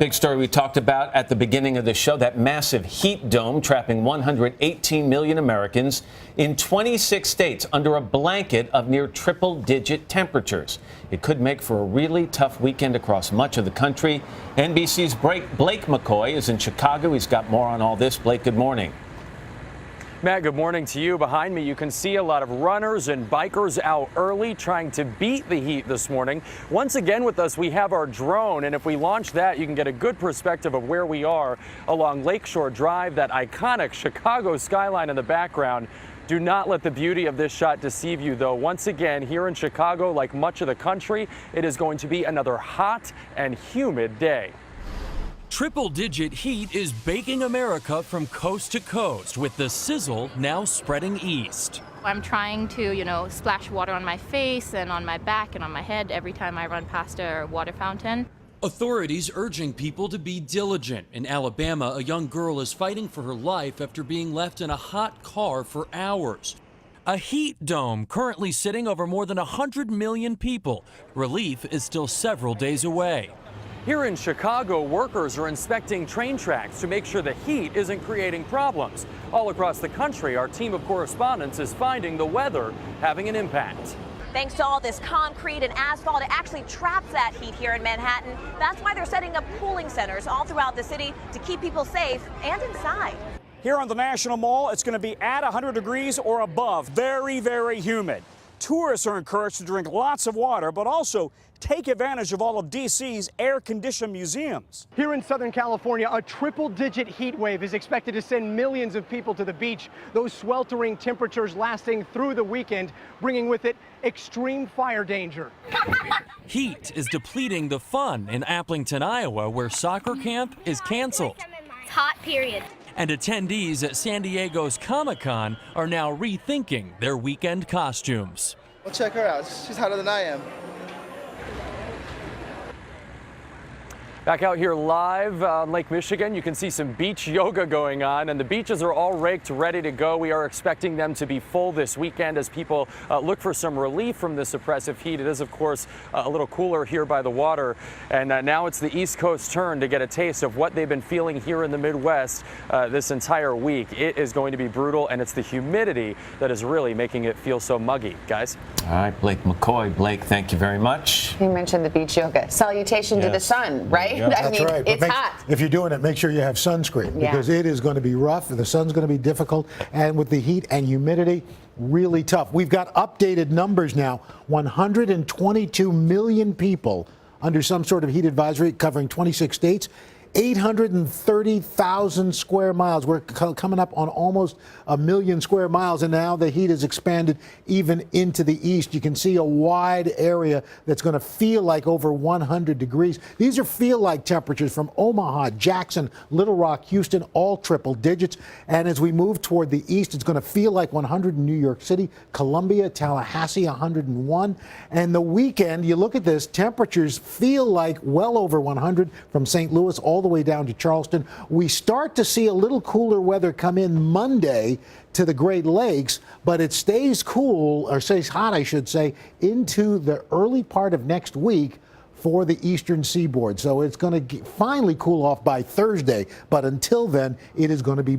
Big story we talked about at the beginning of the show, that massive heat dome trapping 118 million Americans in 26 states under a blanket of near triple-digit temperatures. It could make for a really tough weekend across much of the country. NBC's Blake McCoy is in Chicago. He's got more on all this. Blake, good morning. Matt, good morning to you. Behind me, you can see a lot of runners and bikers out early trying to beat the heat this morning. Once again with us, we have our drone, and if we launch that, you can get a good perspective of where we are along Lakeshore Drive, that iconic Chicago skyline in the background. Do not let the beauty of this shot deceive you, though. Once again, here in Chicago, like much of the country, it is going to be another hot and humid day. Triple-digit heat is baking America from coast to coast, with the sizzle now spreading east. I'm trying to, splash water on my face and on my back and on my head every time I run past a water fountain. Authorities urging people to be diligent. In Alabama, a young girl is fighting for her life after being left in a hot car for hours. A heat dome currently sitting over more than 100 million people. Relief is still several days away. Here in Chicago, workers are inspecting train tracks to make sure the heat isn't creating problems. All across the country, our team of correspondents is finding the weather having an impact. Thanks to all this concrete and asphalt, it actually traps that heat here in Manhattan. That's why they're setting up cooling centers all throughout the city to keep people safe and inside. Here on the National Mall, it's going to be at 100 degrees or above. Very, very humid. Tourists are encouraged to drink lots of water, but also take advantage of all of D.C.'s air-conditioned museums. Here in Southern California, a triple-digit heat wave is expected to send millions of people to the beach. Those sweltering temperatures lasting through the weekend, bringing with it extreme fire danger. Heat is depleting the fun in Applington, Iowa, where soccer camp is canceled. It's hot, period. And attendees at San Diego's Comic-Con are now rethinking their weekend costumes. Well, check her out. She's hotter than I am. Back out here live on Lake Michigan, you can see some beach yoga going on, and the beaches are all raked, ready to go. We are expecting them to be full this weekend as people look for some relief from this oppressive heat. It is, of course, a little cooler here by the water, and now it's the East Coast turn to get a taste of what they've been feeling here in the Midwest this entire week. It is going to be brutal, and it's the humidity that is really making it feel so muggy. Guys? All right, Blake McCoy. Blake, thank you very much. You mentioned the beach yoga. Salutation to the sun, right? Yeah, that's right. It's hot. If you're doing it, make sure you have sunscreen because it is going to be rough. The sun's going to be difficult. And with the heat and humidity, really tough. We've got updated numbers now. 122 million people under some sort of heat advisory covering 26 states. 830,000 square miles. We're coming up on almost 1 million square miles, and now the heat has expanded even into the east. You can see a wide area that's going to feel like over 100 degrees. These are feel-like temperatures from Omaha, Jackson, Little Rock, Houston, all triple digits. And as we move toward the east, it's going to feel like 100 in New York City, Columbia, Tallahassee, 101. And the weekend, you look at this, temperatures feel like well over 100 from St. Louis all the way down to Charleston. We start to see a little cooler weather come in Monday to the Great Lakes, but it stays cool, or stays hot, I should say, into the early part of next week for the eastern seaboard. So it's going to finally cool off by Thursday, but until then, it is going to be